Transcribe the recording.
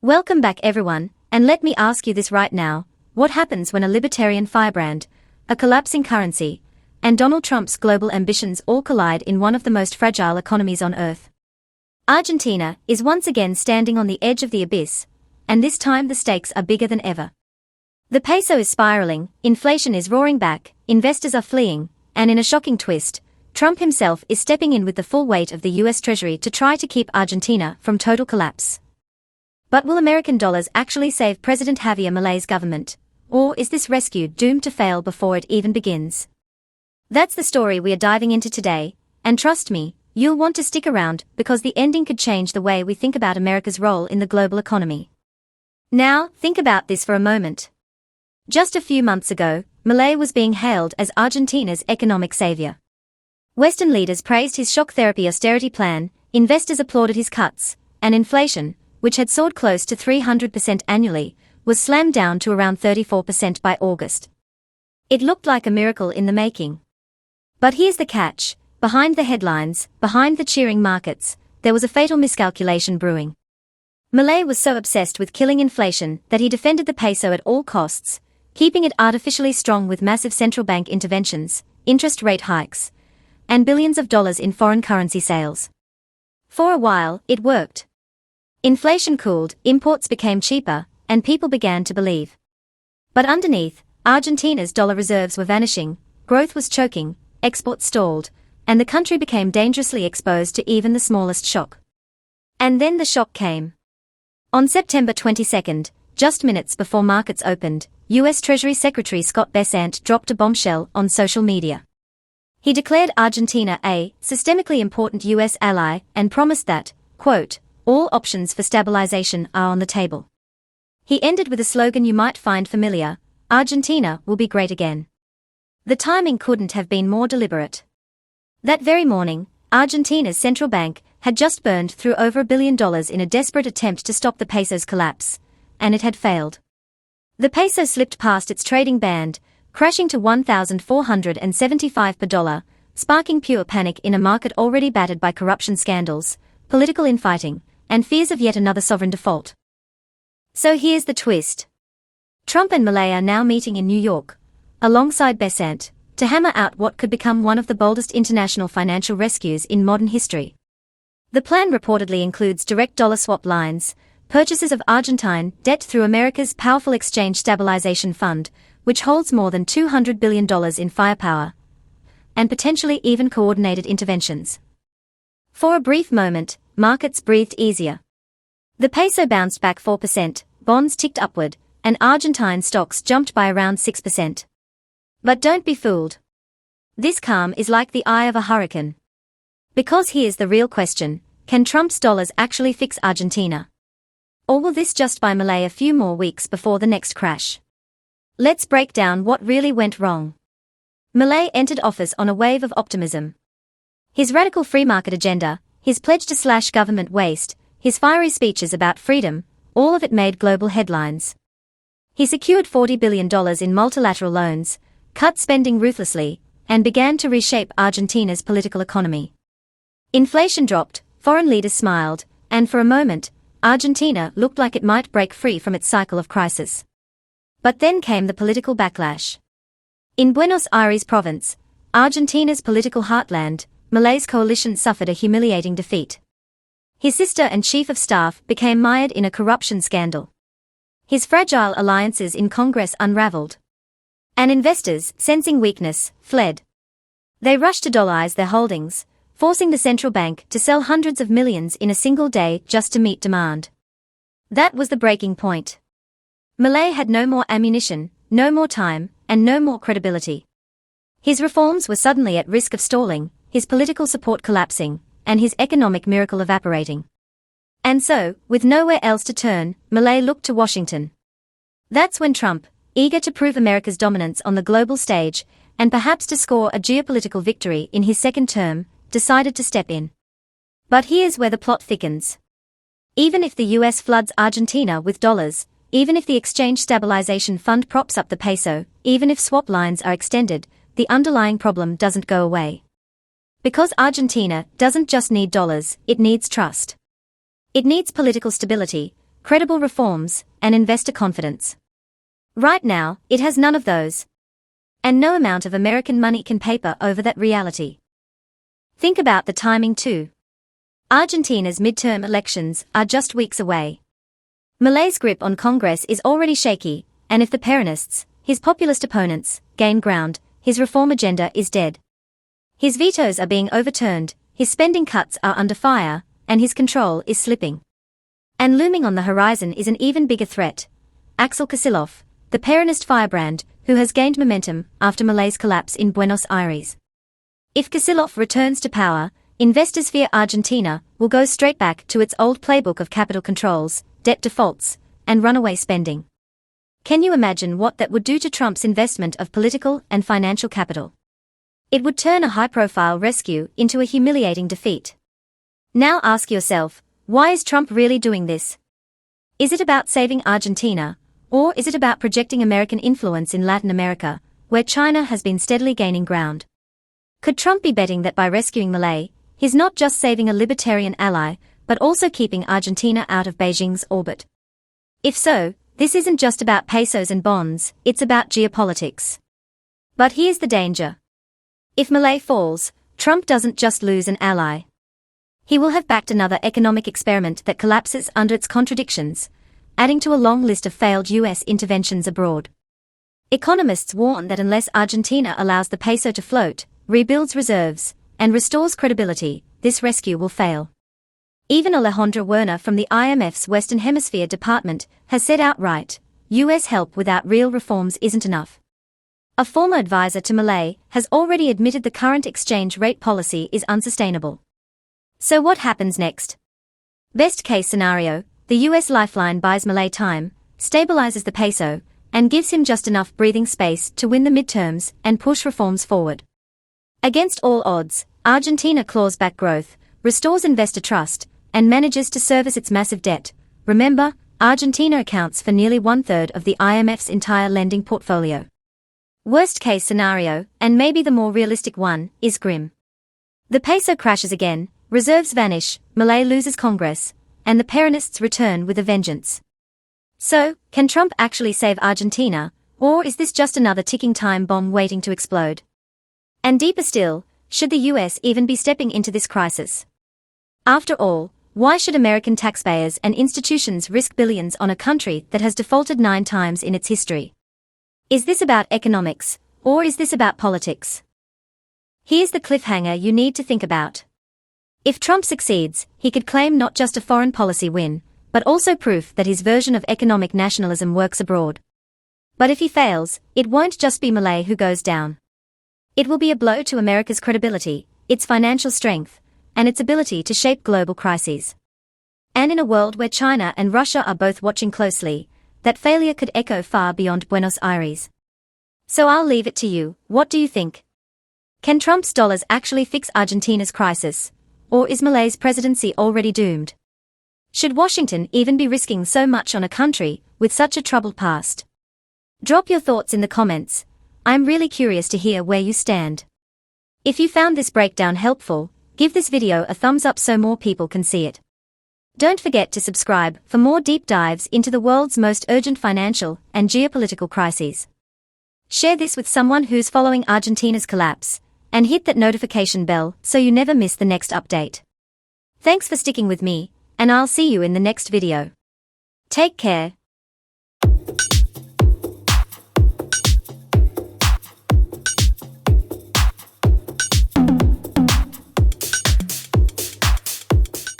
Welcome back everyone, and let me ask you this right now. What happens when a libertarian firebrand, a collapsing currency, and Donald Trump's global ambitions all collide in one of the most fragile economies on earth? Argentina is once again standing on the edge of the abyss, and this time the stakes are bigger than ever. The peso is spiraling, inflation is roaring back, investors are fleeing, and in a shocking twist, Trump himself is stepping in with the full weight of the US Treasury to try to keep Argentina from total collapse. But will American dollars actually save President Javier Milei's government, or is this rescue doomed to fail before it even begins? That's the story we are diving into today, and trust me, you'll want to stick around because the ending could change the way we think about America's role in the global economy. Now, think about this for a moment. Just a few months ago, Milei was being hailed as Argentina's economic savior. Western leaders praised his shock therapy austerity plan, investors applauded his cuts, and inflation, which had soared close to 300% annually, was slammed down to around 34% by August. It looked like a miracle in the making. But here's the catch: behind the headlines, behind the cheering markets, there was a fatal miscalculation brewing. Milei was so obsessed with killing inflation that he defended the peso at all costs, keeping it artificially strong with massive central bank interventions, interest rate hikes, and billions of dollars in foreign currency sales. For a while, it worked. Inflation cooled, imports became cheaper, and people began to believe. But underneath, Argentina's dollar reserves were vanishing, growth was choking, exports stalled, and the country became dangerously exposed to even the smallest shock. And then the shock came. On September 22, just minutes before markets opened, US Treasury Secretary Scott Bessent dropped a bombshell on social media. He declared Argentina a systemically important US ally and promised that, quote, all options for stabilization are on the table. He ended with a slogan you might find familiar: Argentina will be great again. The timing couldn't have been more deliberate. That very morning, Argentina's central bank had just burned through over $1 billion in a desperate attempt to stop the peso's collapse, and it had failed. The peso slipped past its trading band, crashing to 1,475 per dollar, sparking pure panic in a market already battered by corruption scandals, political infighting, and fears of yet another sovereign default. So here's the twist. Trump and Milei are now meeting in New York, alongside Bessent, to hammer out what could become one of the boldest international financial rescues in modern history. The plan reportedly includes direct dollar swap lines, purchases of Argentine debt through America's powerful exchange Stabilization Fund, which holds more than $200 billion in firepower, and potentially even coordinated interventions. For a brief moment, markets breathed easier. The peso bounced back 4%, bonds ticked upward, and Argentine stocks jumped by around 6%. But don't be fooled. This calm is like the eye of a hurricane. Because here's the real question: can Trump's dollars actually fix Argentina? Or will this just buy Milei a few more weeks before the next crash? Let's break down what really went wrong. Milei entered office on a wave of optimism. His radical free market agenda, his pledge to slash government waste, his fiery speeches about freedom, all of it made global headlines. He secured $40 billion in multilateral loans, cut spending ruthlessly, and began to reshape Argentina's political economy. Inflation dropped, foreign leaders smiled, and for a moment, Argentina looked like it might break free from its cycle of crisis. But then came the political backlash. In Buenos Aires province, Argentina's political heartland, Milei's coalition suffered a humiliating defeat. His sister and chief of staff became mired in a corruption scandal. His fragile alliances in Congress unraveled. And investors, sensing weakness, fled. They rushed to dollarize their holdings, forcing the central bank to sell hundreds of millions in a single day just to meet demand. That was the breaking point. Milei had no more ammunition, no more time, and no more credibility. His reforms were suddenly at risk of stalling, his political support collapsing, and his economic miracle evaporating. And so, with nowhere else to turn, Milei looked to Washington. That's when Trump, eager to prove America's dominance on the global stage, and perhaps to score a geopolitical victory in his second term, decided to step in. But here's where the plot thickens. Even if the US floods Argentina with dollars, even if the Exchange Stabilization Fund props up the peso, even if swap lines are extended, the underlying problem doesn't go away. Because Argentina doesn't just need dollars, it needs trust. It needs political stability, credible reforms, and investor confidence. Right now, it has none of those. And no amount of American money can paper over that reality. Think about the timing too. Argentina's midterm elections are just weeks away. Milei's grip on Congress is already shaky, and if the Peronists, his populist opponents, gain ground, his reform agenda is dead. His vetoes are being overturned, his spending cuts are under fire, and his control is slipping. And looming on the horizon is an even bigger threat. Axel Kicillof, the Peronist firebrand, who has gained momentum after Milei's collapse in Buenos Aires. If Kicillof returns to power, investors fear Argentina will go straight back to its old playbook of capital controls, debt defaults, and runaway spending. Can you imagine what that would do to Trump's investment of political and financial capital? It would turn a high-profile rescue into a humiliating defeat. Now ask yourself, why is Trump really doing this? Is it about saving Argentina, or is it about projecting American influence in Latin America, where China has been steadily gaining ground? Could Trump be betting that by rescuing Milei, he's not just saving a libertarian ally, but also keeping Argentina out of Beijing's orbit? If so, this isn't just about pesos and bonds, it's about geopolitics. But here's the danger. If Milei falls, Trump doesn't just lose an ally. He will have backed another economic experiment that collapses under its contradictions, adding to a long list of failed U.S. interventions abroad. Economists warn that unless Argentina allows the peso to float, rebuilds reserves, and restores credibility, this rescue will fail. Even Alejandro Werner from the IMF's Western Hemisphere Department has said outright, U.S. help without real reforms isn't enough. A former advisor to Milei has already admitted the current exchange rate policy is unsustainable. So what happens next? Best case scenario, the U.S. lifeline buys Milei time, stabilizes the peso, and gives him just enough breathing space to win the midterms and push reforms forward. Against all odds, Argentina claws back growth, restores investor trust, and manages to service its massive debt. Remember, Argentina accounts for nearly 1/3 of the IMF's entire lending portfolio. Worst case scenario, and maybe the more realistic one, is grim. The peso crashes again, reserves vanish, Milei loses Congress, and the Peronists return with a vengeance. So, can Trump actually save Argentina, or is this just another ticking time bomb waiting to explode? And deeper still, should the US even be stepping into this crisis? After all, why should American taxpayers and institutions risk billions on a country that has defaulted 9 times in its history? Is this about economics, or is this about politics? Here's the cliffhanger you need to think about. If Trump succeeds, he could claim not just a foreign policy win, but also proof that his version of economic nationalism works abroad. But if he fails, it won't just be Milei who goes down. It will be a blow to America's credibility, its financial strength, and its ability to shape global crises. And in a world where China and Russia are both watching closely, that failure could echo far beyond Buenos Aires. So I'll leave it to you, what do you think? Can Trump's dollars actually fix Argentina's crisis? Or is Milei's presidency already doomed? Should Washington even be risking so much on a country with such a troubled past? Drop your thoughts in the comments. I'm really curious to hear where you stand. If you found this breakdown helpful, give this video a thumbs up so more people can see it. Don't forget to subscribe for more deep dives into the world's most urgent financial and geopolitical crises. Share this with someone who's following Argentina's collapse, and hit that notification bell so you never miss the next update. Thanks for sticking with me, and I'll see you in the next video. Take care.